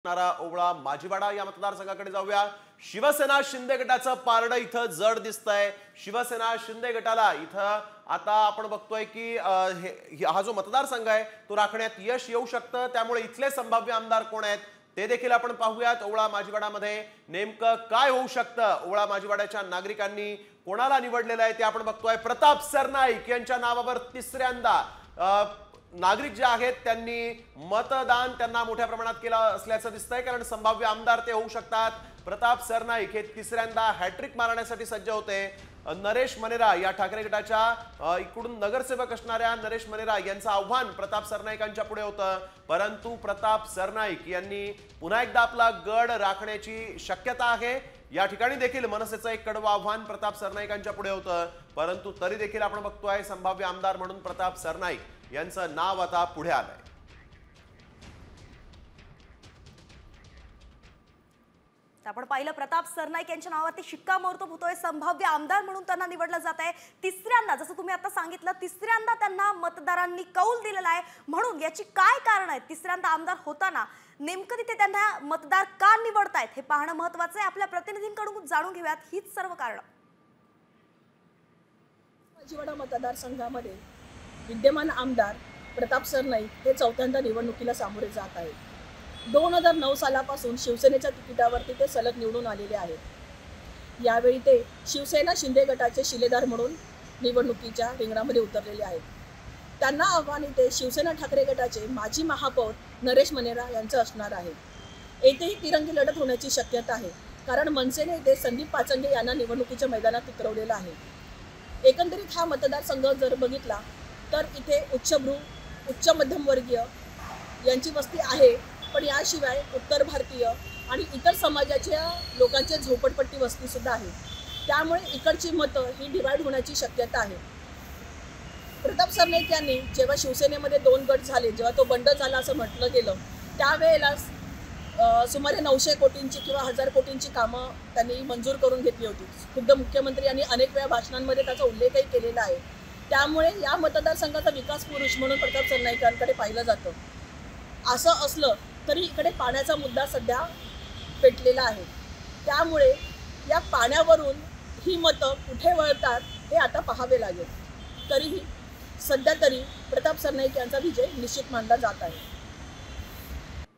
ओवळा माजीवाडा या मतदारसंघाकडे जाऊया। शिवसेना शिंदे गटाचं पारडं इथं जड दिसतंय। शिवसेना शिंदे गटाला इथं आता आपण बघतोय की हा जो मतदारसंघ आहे तो राखण्यात यश येऊ शकतं। त्यामुळे इथले संभाव्य आमदार कोण आहेत ते देखील आपण पाहूयात। ओवळा माजीवाडामध्ये नेमकं काय होऊ शकतं, ओवळा माजीवाड्याच्या नागरिकांनी कोणाला निवडलेलं आहे ते आपण बघतोय। प्रताप सरनाईक यांच्या नावावर तिसऱ्यांदा नागरिक जे आहेत त्यांनी मतदान त्यांना मोठ्या प्रमाणात केलं असल्याचं दिसतंय, कारण संभाव्य आमदार ते होऊ शकतात। प्रताप सरनाईक हे तिसऱ्यांदा हॅट्रिक मारण्यासाठी सज्ज होते। नरेश मनेरा या ठाकरे गटाच्या इकडून नगरसेवक असणाऱ्या नरेश मनेरा यांचं आव्हान प्रताप सरनाईकांच्या पुढे होतं, परंतु प्रताप सरनाईक यांनी पुन्हा एकदा आपला गड राखण्याची शक्यता आहे। या ठिकाणी देखील मनसेचं एक कडवं आव्हान प्रताप सरनाईकांच्या पुढे होतं, परंतु तरी देखील आपण बघतोय संभाव्य आमदार म्हणून प्रताप सरनाईक यांचं नाव आता पुढे आलंय। आपण पाहिलं प्रताप सरनाईक यांच्या नावावरती शिक्कामोर्तब होतोय, संभाव्य आमदार म्हणून त्यांना निवडलं जात आहे। तिसऱ्यांदा, जसं तुम्ही आता सांगितलं, तिसऱ्यांदा त्यांना मतदारांनी कौल दिलेला आहे। म्हणून याची काय कारण आहेत, तिसऱ्यांदा आमदार होताना नेमकं तिथे त्यांना मतदार का निवडतायत हे पाहणं महत्त्वाचं आहे। आपल्या प्रतिनिधींकडून जाणून घेऊयात हीच सर्व कारण। माजीवाडा मतदारसंघामध्ये विद्यमान आमदार प्रताप सरनाईक हे चौथ्यांदा निवडणुकीला सामोरे जात आहेत। 2009 सालापासून शिवसेनेच्या तिकिटावरती ते सलग निवडून आलेले आहेत। यावेळी ते शिवसेना शिंदे गटाचे शिलेदार म्हणून निवडणुकीच्या रिंगणामध्ये उतरलेले आहेत। त्यांना आव्हान इथे शिवसेना ठाकरे गटाचे माजी महापौर नरेश मनेरा यांचं असणार आहे। येथेही तिरंगी लढत होण्याची शक्यता आहे, कारण मनसेने इथे संदीप पाचंगे यांना निवडणुकीच्या मैदानात उतरवलेलं आहे। एकंदरीत हा मतदारसंघ जर बघितला तर इथे उच्च मध्यमवर्गीय यांची वस्ती आहे, पण याशिवाय उत्तर भारतीय आणि इतर समाजाच्या लोकांची झोपडपट्टी वस्ती सुद्धा आहे। त्यामुळे इकडची मतं ही डिवाइड होण्याची शक्यता आहे। प्रताप सरनाईक यांनी जेव्हा शिवसेनेमध्ये 2 गट झाले, जेव्हा तो बंड झाला असं म्हटलं गेलं, त्यावेळेला सुमारे 900 कोटींची किंवा 1000 कोटींची कामं त्यांनी मंजूर करून घेतली होती। खुद्द मुख्यमंत्री यांनी अनेक वेळा भाषणांमध्ये त्याचा उल्लेखही केलेला आहे। त्यामुळे या मतदारसंघाचा विकास पुरुष म्हणून प्रताप सरनाईकांकडे पाहिलं जातं। असं असलं तरी इकडे पाण्याचा मुद्दा सध्या पेटलेला आहे। त्यामुळे या पाण्यावरून ही मतं कुठे वळतात हे आता पाहावे लागेल। तरीही सध्या तरी प्रताप सरनाईक यांचा विजय निश्चित मानला जात आहे।